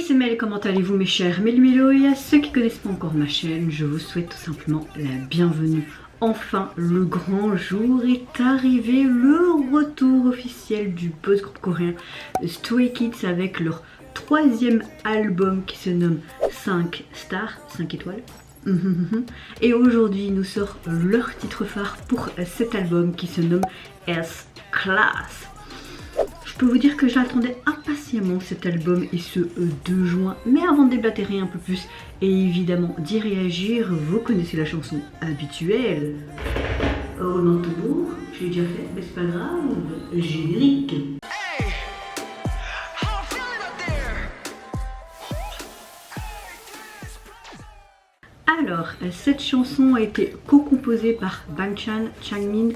c'est Mel, comment allez-vous mes chers Mélo, et à ceux qui connaissent pas encore ma chaîne, je vous souhaite tout simplement la bienvenue. Enfin, le grand jour est arrivé, le retour officiel du boys groupe coréen Stray Kids avec leur troisième album qui se nomme 5 stars, 5 étoiles. Et aujourd'hui nous sort leur titre phare pour cet album qui se nomme S-Class. Je peux vous dire que j'attendais impatiemment cet album et ce 2 juin, mais avant de déblatérer un peu plus et évidemment d'y réagir, vous connaissez la chanson habituelle. Oh non, toujours, je l'ai déjà fait, mais c'est pas grave, générique. Alors, cette chanson a été co-composée par Bangchan, Changbin,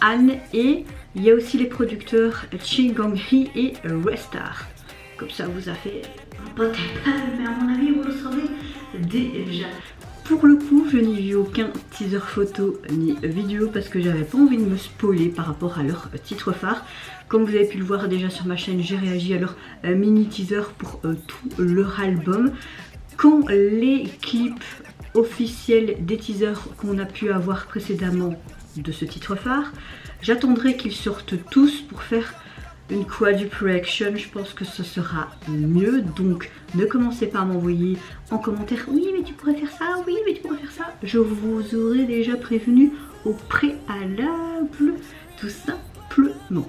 Han, et il y a aussi les producteurs Chi Gong-hee et Restar. Comme ça vous a fait un pote, mais à mon avis vous le savez déjà. Pour le coup, je n'y ai vu aucun teaser photo ni vidéo parce que j'avais pas envie de me spoiler par rapport à leur titre phare. Comme vous avez pu le voir déjà sur ma chaîne, j'ai réagi à leur mini teaser pour tout leur album. Quand les clips officiels des teasers qu'on a pu avoir précédemment de ce titre phare, j'attendrai qu'ils sortent tous pour faire une quadruple reaction. Je pense que ce sera mieux, donc ne commencez pas à m'envoyer en commentaire oui mais tu pourrais faire ça, oui mais tu pourrais faire ça. Je vous aurais déjà prévenu au préalable, tout simplement.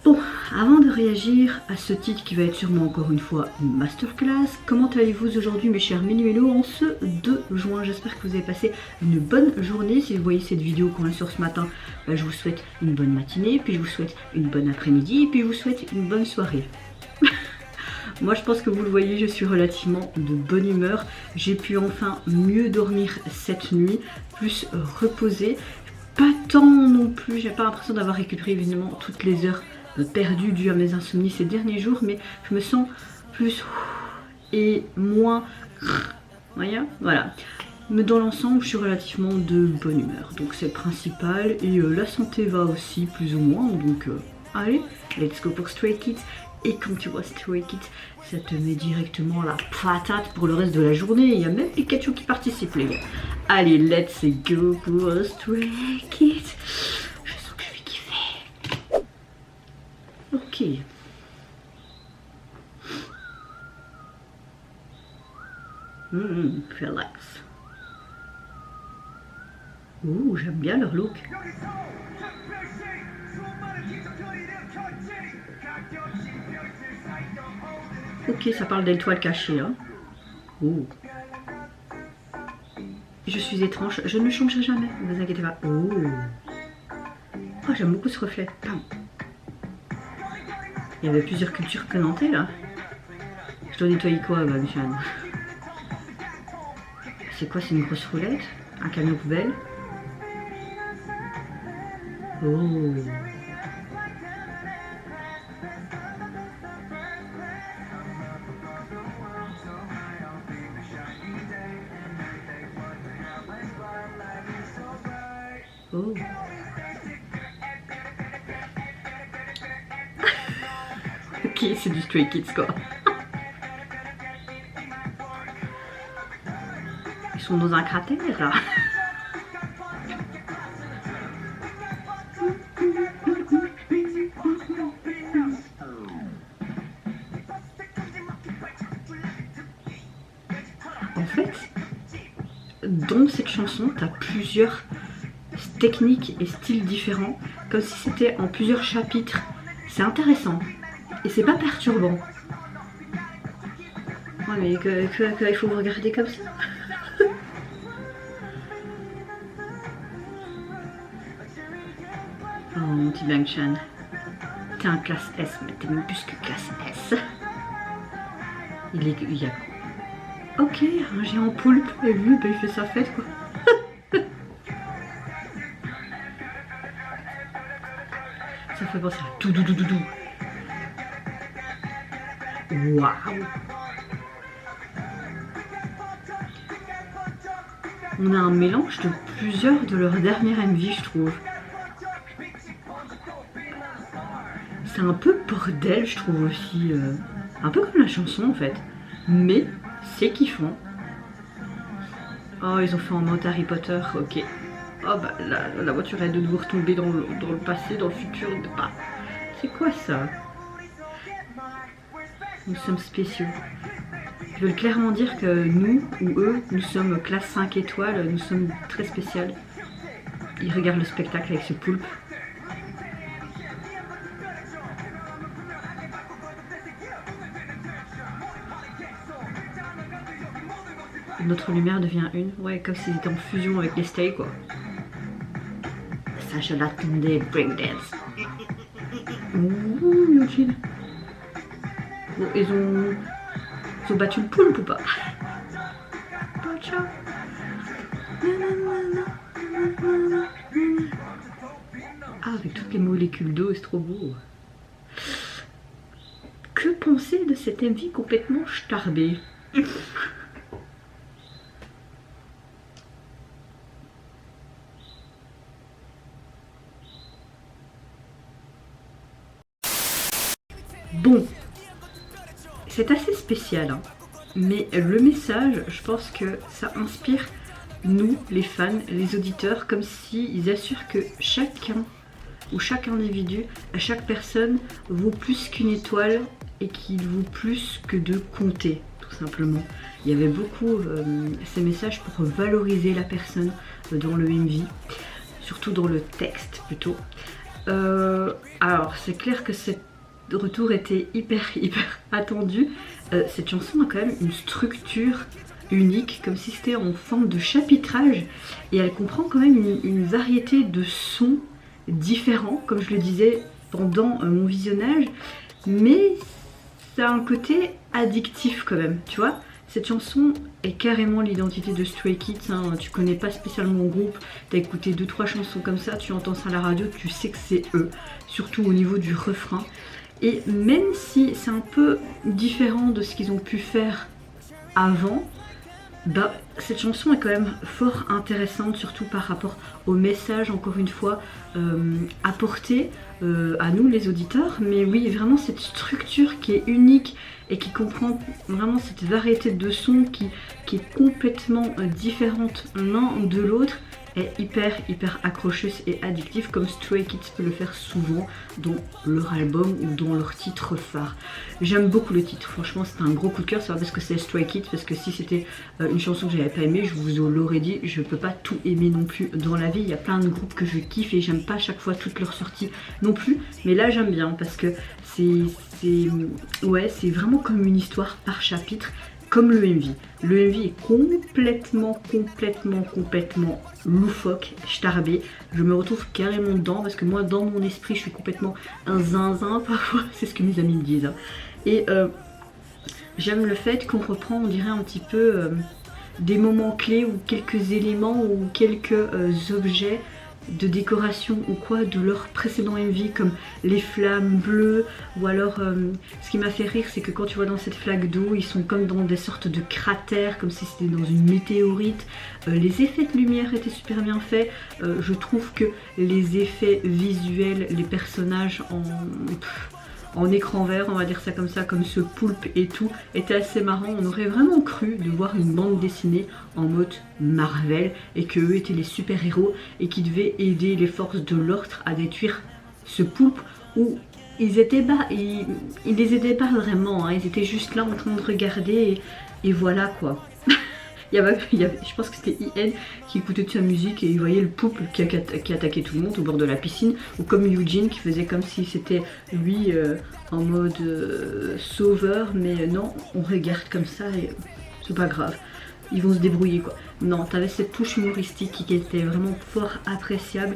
Bon, avant de réagir à ce titre qui va être sûrement encore une fois une masterclass, comment allez-vous aujourd'hui mes chers Mélo en ce 2 juin? J'espère que vous avez passé une bonne journée. Si vous voyez cette vidéo quand elle sort ce matin, je vous souhaite une bonne matinée, puis je vous souhaite une bonne après-midi, et puis je vous souhaite une bonne soirée. Moi je pense que vous le voyez, je suis relativement de bonne humeur. J'ai pu enfin mieux dormir cette nuit, plus reposer. Pas tant non plus, j'ai pas l'impression d'avoir récupéré évidemment toutes les heures perdu dû à mes insomnies ces derniers jours, mais je me sens plus et moins, voilà. Mais dans l'ensemble, je suis relativement de bonne humeur, donc c'est le principal, et la santé va aussi plus ou moins, donc allez, let's go pour Stray Kids. Et quand tu vois Stray Kids, ça te met directement la patate pour le reste de la journée. Il y a même Pikachu qui participe les gars. Allez, let's go pour Stray Kids. Ok. Relax. Ouh, j'aime bien leur look. Ok, ça parle d'étoiles cachées. Hein. Ouh. Je suis étrange, je ne changerai jamais, ne vous inquiétez pas. Oh, j'aime beaucoup ce reflet. Il y avait plusieurs cultures présentées là. Je dois nettoyer quoi, Bangchan? C'est quoi, c'est une grosse roulette? Un camion poubelle? Oh. Oh. Ok, c'est du Stray Kids quoi. Ils sont dans un cratère là. En fait, dans cette chanson, t'as plusieurs techniques et styles différents, comme si c'était en plusieurs chapitres. C'est intéressant. Et c'est pas perturbant. Ouais mais il faut vous regarder comme ça. Oh mon petit Bangchan. T'es un classe S, mais t'es même plus que classe S. Il y a... Ok, un géant poulpe, et lui, il fait sa fête quoi. Ça fait penser à tout doudou. Waouh! On a un mélange de plusieurs de leurs dernières MV, je trouve. C'est un peu bordel, je trouve aussi. Un peu comme la chanson en fait. Mais c'est kiffant. Oh, ils ont fait en mode Harry Potter, ok. Oh bah la voiture est de nouveau retombée dans le passé, dans le futur. Bah, c'est quoi ça? Nous sommes spéciaux. Ils veulent clairement dire que nous, ou eux, nous sommes classe 5 étoiles, nous sommes très spéciales. Ils regardent le spectacle avec ce poulpe. Notre lumière devient une. Ouais, comme s'ils étaient en fusion avec les Stay, quoi. Ça, je l'attendais, breakdance. Ouh, Eugene. Bon, ils ont battu le poulpe ou pas? Ah, avec toutes les molécules d'eau, c'est trop beau. Que penser de cette MV complètement starbée? Bon, c'est assez spécial, hein. Mais le message, je pense que ça inspire nous, les fans, les auditeurs, comme s'ils assurent que chacun ou chaque individu, chaque personne vaut plus qu'une étoile et qu'il vaut plus que de compter, tout simplement. Il y avait beaucoup ces messages pour valoriser la personne dans le MV, surtout dans le texte plutôt. Alors c'est clair que cette retour était hyper attendu. Cette chanson a quand même une structure unique, comme si c'était en forme de chapitrage, et elle comprend quand même une variété de sons différents, comme je le disais pendant mon visionnage, mais ça a un côté addictif quand même, tu vois. Cette chanson est carrément l'identité de Stray Kids, hein. Tu connais pas spécialement le groupe, t'as écouté 2-3 chansons comme ça, tu entends ça à la radio, tu sais que c'est eux, surtout au niveau du refrain. Et même si c'est un peu différent de ce qu'ils ont pu faire avant, bah, cette chanson est quand même fort intéressante, surtout par rapport au message, encore une fois, apporté à nous les auditeurs. Mais oui, vraiment cette structure qui est unique et qui comprend vraiment cette variété de sons qui est complètement différente l'un de l'autre, est hyper accrocheuse et addictive, comme Stray Kids peut le faire souvent dans leur album ou dans leur titre phare. J'aime beaucoup le titre, franchement c'est un gros coup de cœur. C'est pas parce que c'est Stray Kids, parce que si c'était une chanson que j'avais pas aimée, je vous l'aurais dit, je peux pas tout aimer non plus dans la vie. Il y a plein de groupes que je kiffe et j'aime pas à chaque fois toutes leurs sorties non plus, mais là j'aime bien parce que c'est vraiment comme une histoire par chapitre, comme le MV. Le MV est complètement loufoque, starbé. Je me retrouve carrément dedans parce que moi, dans mon esprit, je suis complètement un zinzin parfois. C'est ce que mes amis me disent, hein. Et j'aime le fait qu'on reprend, on dirait un petit peu des moments clés ou quelques éléments ou quelques objets de décoration ou quoi de leur précédent MV, comme les flammes bleues, ou alors ce qui m'a fait rire, c'est que quand tu vois dans cette flaque d'eau, ils sont comme dans des sortes de cratères, comme si c'était dans une météorite. Les effets de lumière étaient super bien faits. Je trouve que les effets visuels, les personnages en écran vert, on va dire ça comme ça, comme ce poulpe et tout, était assez marrant. On aurait vraiment cru de voir une bande dessinée en mode Marvel et qu'eux étaient les super-héros et qui devaient aider les forces de l'ordre à détruire ce poulpe, où ils étaient ils les aidaient pas vraiment, hein. Ils étaient juste là en train de regarder et voilà quoi. Je pense que c'était IN qui écoutait de sa musique et il voyait le poulpe qui attaquait tout le monde au bord de la piscine, ou comme Eugene qui faisait comme si c'était lui en mode sauveur, mais non, on regarde comme ça et c'est pas grave, ils vont se débrouiller quoi. Non, t'avais cette touche humoristique qui était vraiment fort appréciable.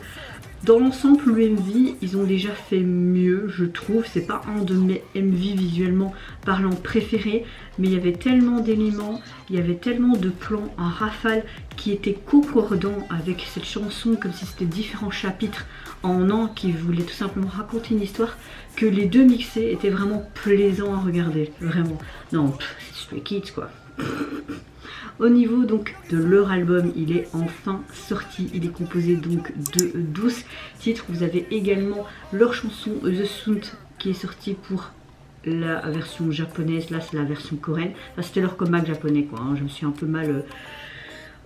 Dans l'ensemble, le MV, ils ont déjà fait mieux, je trouve. C'est pas un de mes MV visuellement parlant préférés, mais il y avait tellement d'éléments, il y avait tellement de plans en rafale qui étaient concordants avec cette chanson, comme si c'était différents chapitres en un qui voulaient tout simplement raconter une histoire, que les deux mixés étaient vraiment plaisants à regarder, vraiment. Non, c'est Stray Kids quoi. Au niveau donc de leur album, il est enfin sorti. Il est composé donc de 12 titres. Vous avez également leur chanson The Sound qui est sorti pour la version japonaise. Là c'est la version coréenne. Enfin, c'était leur comac japonais quoi, hein. Je me suis un peu mal...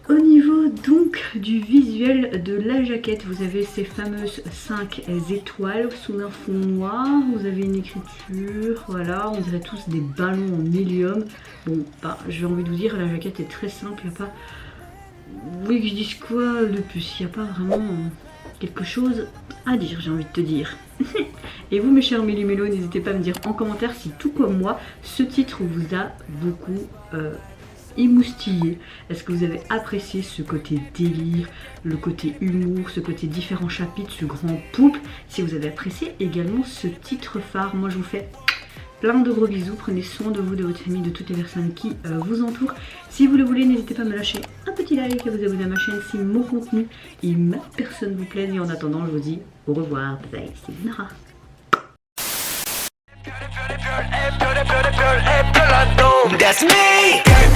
Au niveau donc du visuel de la jaquette, vous avez ces fameuses 5 étoiles sous un fond noir. Vous avez une écriture, voilà, on dirait tous des ballons en hélium. Bon, bah, j'ai envie de vous dire, la jaquette est très simple, il n'y a pas... Oui, je dis quoi de plus, il n'y a pas vraiment quelque chose à dire, j'ai envie de te dire. Et vous mes chers méli-mélos, n'hésitez pas à me dire en commentaire si tout comme moi, ce titre vous a beaucoup... émoustillé. Est-ce que vous avez apprécié ce côté délire, le côté humour, ce côté différents chapitres, ce grand poulpe? Si vous avez apprécié également ce titre phare, moi je vous fais plein de gros bisous. Prenez soin de vous, de votre famille, de toutes les personnes qui vous entourent. Si vous le voulez, n'hésitez pas à me lâcher un petit like, à vous abonner à ma chaîne si mon contenu et ma personne vous plaisent. Et en attendant, je vous dis au revoir. Bye, c'est Nara. That's me.